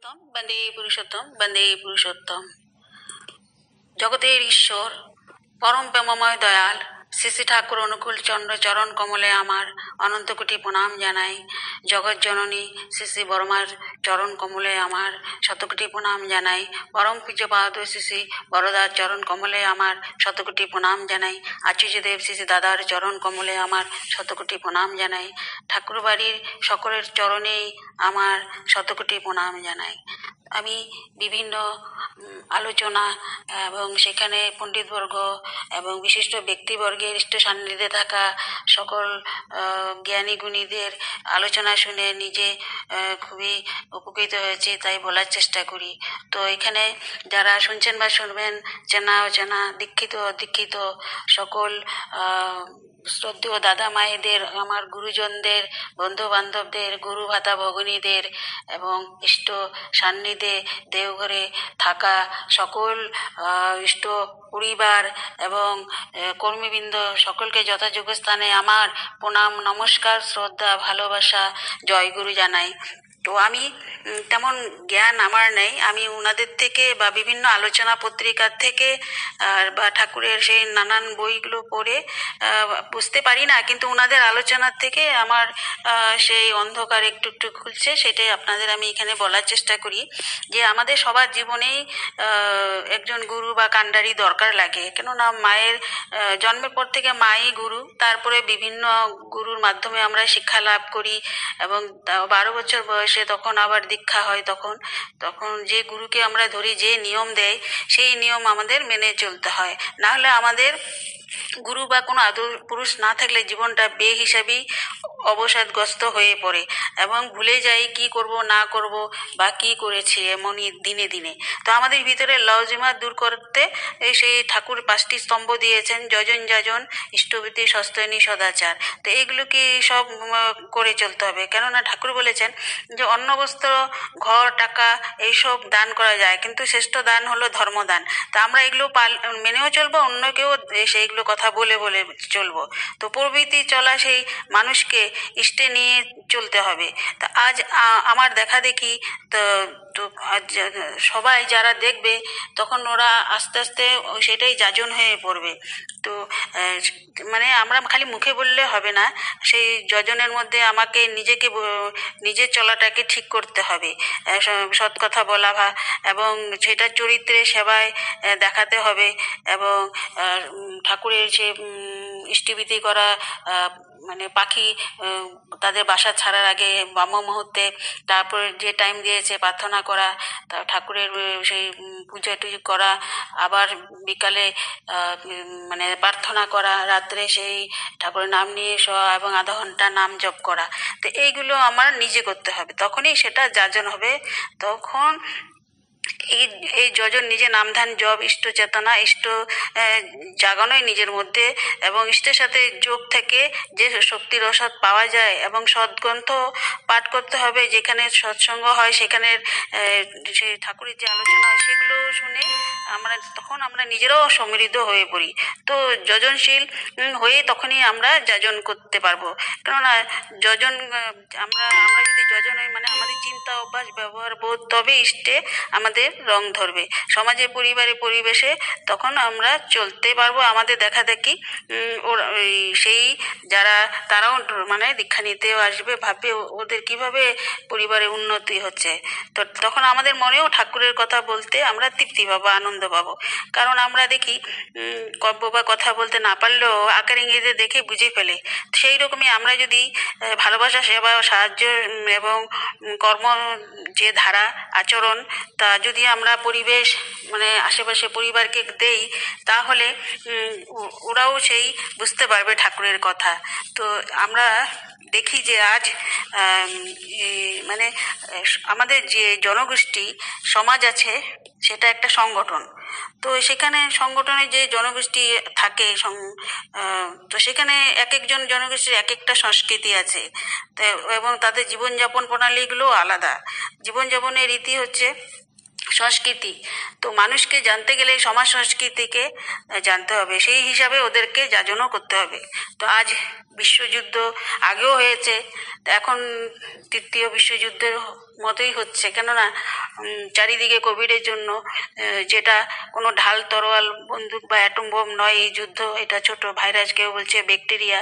বন্দে পুরুষোত্তম। জগতের ঈশ্বর পরম প্রেমময় দয়াল শ্রী শ্রী ঠাকুর অনুকূল চন্দ্র চরণ কমলে আমার অনন্ত কোটি প্রণাম জানাই। জগৎ জননী শ্রী শ্রী বর্মার চরণ কমলে আমার শতকোটি প্রণাম জানাই। পরম পূজ্যপাদ শ্রী শ্রী বরদার চরণ কমলে আমার শতকোটি প্রণাম জানাই। আচার্যদেব শ্রী শ্রী দাদার চরণ কমলে আমার শতকোটি প্রণাম জানাই। ঠাকুর বাড়ির সকলের চরণেই আমার শতকোটি প্রণাম জানাই। আমি বিভিন্ন আলোচনা এবং সেখানে পণ্ডিতবর্গ এবং বিশিষ্ট ব্যক্তিবর্গের ইষ্ট সান্নিধ্যে থাকা সকল জ্ঞানী গুণীদের আলোচনা শুনে নিজে খুবই উপকৃত হয়েছি, তাই বলার চেষ্টা করি। তো এখানে যারা শুনছেন বা শুনবেন, চেনা অচেনা, দীক্ষিত অদীক্ষিত সকল শ্রদ্ধেয় দাদা মায়েদের, আমার গুরুজনদের, বন্ধু বান্ধবদের, গুরু ভাতা ভগিনীদের এবং ইষ্ট সান্নিধ্যে দেওঘরে থাকা সকল ইষ্ট পরিবার এবং কর্মীবৃন্দ সকলকে যথাযোগ্য স্থানে আমার প্রণাম, নমস্কার, শ্রদ্ধা, ভালোবাসা, জয়গুরু জানাই। তো আমি তেমন জ্ঞান আমার নেই, আমি ওনাদের থেকে বা বিভিন্ন আলোচনা পত্রিকার থেকে বা ঠাকুরের সেই নানান বইগুলো পড়ে বুঝতে পারি না, কিন্তু ওনাদের আলোচনার থেকে আমার সেই অন্ধকার একটু একটু খুলছে, সেটাই আপনাদের আমি এখানে বলার চেষ্টা করি। যে আমাদের সবার জীবনেই একজন গুরু বা কান্ডারি দরকার লাগে, কেননা মায়ের জন্মের পর থেকে মাই গুরু, তারপরে বিভিন্ন গুরুর মাধ্যমে আমরা শিক্ষা লাভ করি এবং 12 বছর বয়সে তখন আবার দীক্ষা হয়। তখন যে গুরুকে আমরা ধরি, যে নিয়ম দেয় সেই নিয়ম আমাদের মেনে চলতে হয়, না হলে আমাদের গুরু বা কোনো আদর পুরুষ না থাকলে জীবনটা বেহিসাবি অবসাদগ্রস্ত হয়ে পড়ে এবং ভুলে যাই কি করব না করব বা কি করেছি এমনই দিনে দিনে। তো আমাদের ভিতরে লজিমা দূর করতে সেই ঠাকুর 5টি স্তম্ভ দিয়েছেন, যজন যাজন ইষ্টভীতি সস্তনী সদাচার। তো এইগুলোকে সব করে চলতে হবে, কেননা ঠাকুর বলেছেন যে অন্ন বস্ত্র ঘর টাকা এইসব দান করা যায়, কিন্তু শ্রেষ্ঠ দান হলো ধর্মদান। তা আমরা এগুলো মেনেও চলবো, অন্যকেও সেইগুলো কথা বলে বলে চলবো। তো প্রভৃতি চলা সেই মানুষকে ইষ্টে নিয়ে চলতে হবে। তা আজ আমার দেখা দেখি তো সবাই যারা দেখবে তখন ওরা আস্তে আস্তে সেটাই যাজন হয়ে পড়বে। তো মানে আমরা খালি মুখে বললে হবে না, সেই যজনের মধ্যে আমাকে নিজের চলাটাকে ঠিক করতে হবে, সৎ কথা বলা এবং সেটা চরিত্রে সেবায় দেখাতে হবে এবং ঠাকুরের যে ইষ্টভীতি করা, মানে পাখি তাদের বাসা ছাড়ার আগে ব্রহ্ম মুহূর্তে, তারপর যে টাইম দিয়েছে প্রার্থনা করা, তা ঠাকুরের সেই পুজো টুজো করা, আবার বিকালে মানে প্রার্থনা করা, রাত্রে সেই ঠাকুরের নাম নিয়ে শোয়া এবং আধা ঘন্টা নাম জপ করা। তো এইগুলো আমার নিজে করতে হবে, তখনই সেটা যাজন হবে। তখন এই যজন নিজে নামধান জপ, ইষ্ট চেতনা, ইষ্ট জাগানোই নিজের মধ্যে এবং ইষ্টের সাথে যোগ থেকে যে শক্তির রসদ পাওয়া যায় এবং সদ্গ্রন্থ পাঠ করতে হবে, যেখানে সৎসঙ্গ হয় সেখানের সেই ঠাকুরের যে আলোচনা হয় সেগুলো শুনে তখন আমরা নিজেরাও সমৃদ্ধ হয়ে পড়ি। তো যজনশীল হয়ে তখনই আমরা যাজন করতে পারবো, কেননা যজন আমরা যদি যজন হই মানে আমাদের চিন্তা অভ্যাস ব্যবহার বোধ তবে ইষ্টে আমাদের রং ধরবে, সমাজে পরিবারে পরিবেশে তখন আমরা চলতে পারবো। আমাদের দেখা দেখি সেই তারাও মানে দীক্ষা নিতেও আসবে, ভাববে ওদের কিভাবে পরিবারে উন্নতি হচ্ছে। তো তখন আমাদের মনেও ঠাকুরের কথা বলতে আমরা তৃপ্তি পাবো, আনন্দ পাবো। কারণ আমরা দেখি কব্য বা কথা বলতে না পারলেও আকার ইঙ্গিতে দেখে বুঝে ফেলে। সেই রকমই আমরা যদি ভালোবাসা, সেবা, সাহায্য এবং কর্ম যে ধারা আচরণ, তা যদি আমরা পরিবেশ মানে আশেপাশে পরিবারকে দেই, তাহলে ওরাও সেই বুঝতে পারবে ঠাকুরের কথা। তো আমরা দেখি যে আজ মানে আমাদের যে জনগোষ্ঠী সমাজ আছে সেটা একটা সংগঠন। তো সেখানে সংগঠনে যে জনগোষ্ঠী থাকে তো সেখানে এক একজন জনগোষ্ঠীর এক একটা সংস্কৃতি আছে, তো এবং তাদের জীবনযাপন প্রণালীগুলো আলাদা। জীবনযাপনের রীতি হচ্ছে সংস্কৃতি। তো মানুষকে জানতে গেলে সমাজ সংস্কৃতিকে জানতে হবে, সেই হিসাবে ওদেরকে যাজনও করতে হবে। তো আজ বিশ্বযুদ্ধ আগেও হয়েছে, এখন তৃতীয় বিশ্বযুদ্ধের মতোই হচ্ছে, কেননা চারিদিকে কোভিডের জন্য যেটা কোনো ঢাল তরোয়াল বন্দুক বা অ্যাটম বোম নয় এই যুদ্ধ, এটা ছোট ভাইরাস, কেউ বলছে ব্যাকটেরিয়া,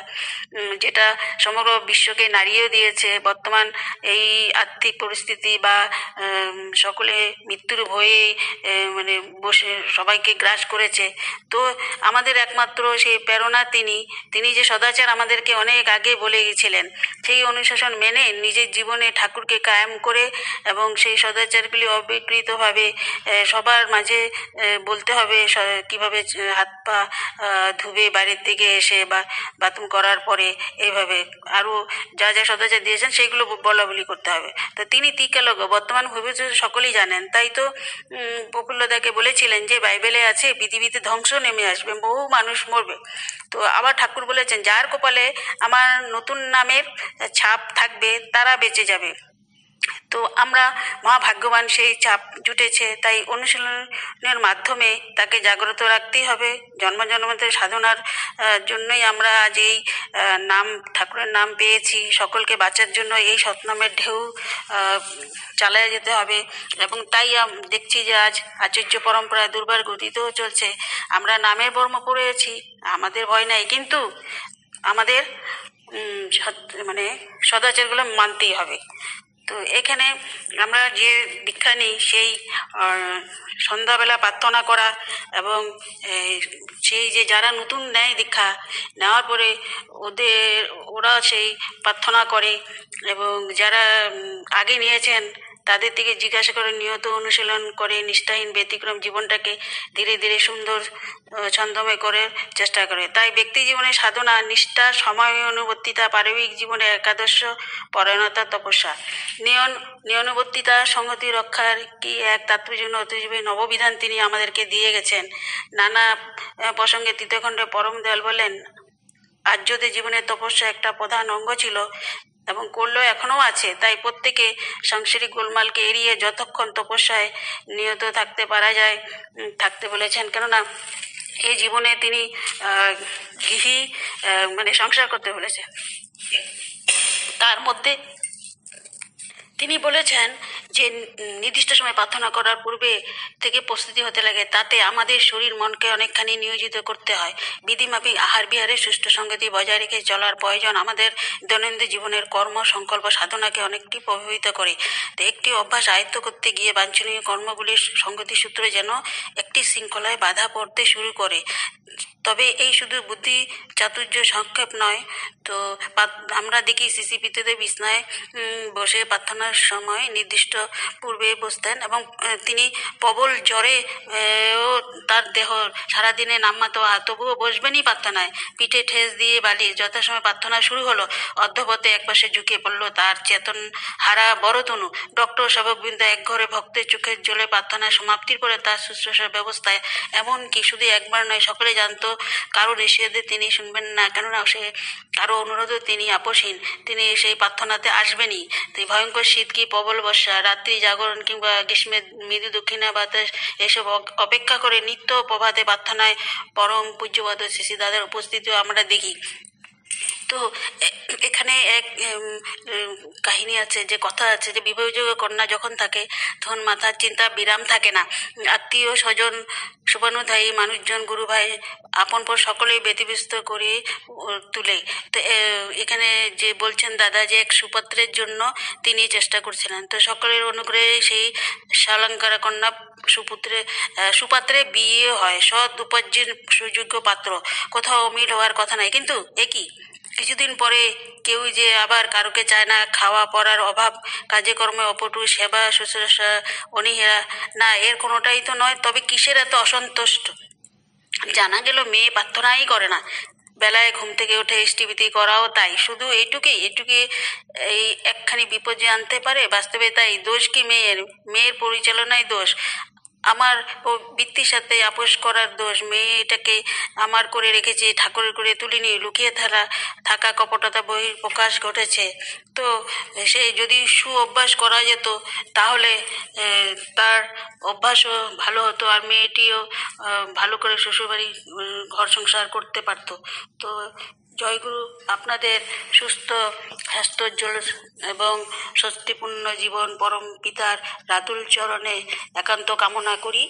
যেটা সমগ্র বিশ্বকে নাড়িয়েও দিয়েছে। বর্তমান এই আর্থিক পরিস্থিতি বা সকলে মৃত্যুর ভয়ে মানে বসে সবাইকে গ্রাস করেছে। তো আমাদের একমাত্র সেই প্রেরণা তিনি যে সদাচার আমাদেরকে অনেক আগে বলে গেছিলেন, সেই অনুশাসন মেনে নিজের জীবনে ঠাকুরকে কায়েম করে এবং সেই সদাচারগুলি অবিকৃতভাবে সবার মাঝে বলতে হবে কিভাবে হাত পা ধুবে বাড়ির থেকে এসে বা বাথরুম করার পরে, এইভাবে আরও যা যা সদাচার দিয়েছেন সেইগুলো বলা বলি করতে হবে। তো তিনি তীকালজ্ঞ, বর্তমান ভবিষ্যৎ সকলেই জানেন। তাই তো প্রফুল্লদাকে বলেছিলেন যে বাইবেলে আছে পৃথিবীতে ধ্বংস নেমে আসবে, বহু মানুষ মরবে। তো আবার ঠাকুর বলেছেন যার কপালে আমার নতুন নামের ছাপ থাকবে তারা বেঁচে যাবে। তো আমরা মহাভাগ্যবান, সেই চাপ জুটেছে। তাই অনুশীলনের মাধ্যমে তাকে জাগ্রত রাখতেই হবে। জন্ম জন্মান্তরের সাধনার জন্যই আমরা আজ এই নাম, ঠাকুরের নাম পেয়েছি। সকলকে বাঁচার জন্য এই সৎনামের ঢেউ চালায় যেতে হবে। এবং তাই দেখছি যে আজ আচার্য পরম্পরায় দুর্বার গতিতেও চলছে। আমরা নামের বর্ম পড়েছি, আমাদের ভয় নাই, কিন্তু আমাদের মানে সদাচারগুলো মানতেই হবে। তো এখানে আমরা যে দীক্ষা নিই সেই সন্ধ্যাবেলা প্রার্থনা করা এবং সেই যে যারা নতুন নেয় দীক্ষা নেওয়ার পরে ওরা সেই প্রার্থনা করে, এবং যারা আগে নিয়েছেন তাদের থেকে জিজ্ঞাসা করে নিয়ত অনুশীলন করে নিষ্ঠাহীন ব্যতিক্রম জীবনটাকে ধীরে ধীরে সুন্দর ছন্দময় করার চেষ্টা করে। তাই ব্যক্তি জীবনে সাধনা, নিষ্ঠা, সময় অনুবর্তিতা, পারিবারিক জীবনে একাদশ, পরায়ণতা, তপস্যা, নিয়মানুবর্তিতা, সংহতি রক্ষার কি এক তাৎপর্যপূর্ণ অতিজীবী নববিধান তিনি আমাদেরকে দিয়ে গেছেন। নানা প্রসঙ্গে তৃতীয়খণ্ডে পরম দয়াল বলেন আর্যদের জীবনের তপস্যা একটা প্রধান অঙ্গ ছিল এবং করলেও এখনও আছে। তাই প্রত্যেকে সাংসারিক গোলমালকে এড়িয়ে যতক্ষণ তপস্যায় নিয়ত থাকতে পারা যায় থাকতে বলেছেন। কেননা এই জীবনে তিনি গৃহী মানে সংসার করতে বলেছেন। তার মধ্যে তিনি বলেছেন যে নির্দিষ্ট সময় প্রার্থনা করার পূর্বে থেকে প্রস্তুতি হতে লাগে। তাতে আমাদের শরীর মনকে অনেকখানি নিয়োজিত করতে হয়। বিধিমাফিক আহার বিহারের সুষ্ঠু সংগতি বজায় রেখে চলার প্রয়োজন আমাদের দৈনন্দিন জীবনের কর্ম সংকল্প সাধনাকে অনেকটি প্রভাবিত করে। তো একটি অভ্যাস আয়ত্ত করতে গিয়ে বাঞ্ছনীয় কর্মগুলির সংগতি সূত্রে যেন একটি শৃঙ্খলায় বাধা পড়তে শুরু করে। তবে এই শুধু বুদ্ধি চাতুর্য সংক্ষেপ নয়। তো আমরা দেখি সিসিপিতে বিছনায় বসে প্রার্থনার সময় নির্দিষ্ট পূর্বে বসতেন এবং তিনি প্রবল জ্বরে ও তার দেহ সারাদিনে নামমাত্র তবুও বসবেনই প্রার্থনায়। পিঠে ঠেস দিয়ে বালি যথাসময় প্রার্থনা শুরু হলো। অর্ধপথে একপাশে ঝুঁকে পড়ল তার চেতন হারা বড়তনু। ডক্টর সেবকবৃন্দ একঘরে ভক্তের চোখের জলে প্রার্থনার সমাপ্তির পরে তার শুশ্রূষার ব্যবস্থায় এমনকি শুধু একবার নয় সকলে জানতো কারো নিষেধে তিনি শুনবেন না, কেননা সে কারো অনুরোধও তিনি আপোষহীন, তিনি সেই প্রার্থনাতে আসবেনই। তো ভয়ঙ্কর শীত কি প্রবল বর্ষা, রাত্রি জাগরণ কিংবা গ্রীষ্মের মৃদু দক্ষিণা বাতাস, এসব অপেক্ষা করে নিত্য প্রভাতে প্রার্থনায় পরম পূজ্যপদ শ্রী দাদার উপস্থিতিও আমরা দেখি। তো এখানে এক কাহিনী আছে, যে কথা আছে যে বিবাহযোগ্য কন্যা যখন থাকে তখন মাথার চিন্তা বিরাম থাকে না। আত্মীয় স্বজন শুভানুধ্যায়ী মানুষজন গুরু ভাই আপন পর সকলেই ব্যতিব্যস্ত করে তুলে। তো এখানে যে বলছেন দাদা যে এক সুপাত্রের জন্য তিনি চেষ্টা করছিলেন। তো সকলের অনুগ্রহে সেই শালঙ্কারা কন্যা সুপাত্রে বিয়ে হয়। সৎ উপার্জন সুযোগ্য পাত্র, কোথাও অমিল হওয়ার কথা নাই। কিন্তু একই কিছুদিন পরে কেউ যে আবার কারোকে চায় না, খাওয়া পড়ার অভাব, কাজে কর্মে অপটু, সেবা শুশ্রূষা অনীহা, না এর কোনোটাই তো নয়। তবে কিসের এত অসন্তুষ্ট? জানা গেল মেয়ে প্রার্থনাই করে না, বেলায় ঘুম থেকে উঠে ইষ্টিবৃতি করাও তাই। শুধু এইটুকুই এই একখানি বিপদ যে আনতে পারে, বাস্তবে তাই। দোষ কি মেয়ের পরিচালনায় দোষ, আমার বৃত্তির সাথে আপোষ করার দোষ। মেয়েটাকে আমার করে রেখেছি, ঠাকুরের করে তুলিনি, লুকিয়ে থাকা কপটতা বহির প্রকাশ ঘটেছে। তো সে যদি অভ্যাস করা যেত তাহলে তার অভ্যাসও ভালো হতো, আর মেয়েটিও ভালো করে শ্বশুরবাড়ি ঘর সংসার করতে পারত। তো জয়গুরু, আপনাদের সুস্থ স্বাস্থ্যোজ্জ্বল এবং স্বস্তিপূর্ণ জীবন পরম পিতার রাতুল চরণে একান্ত কামনা করি।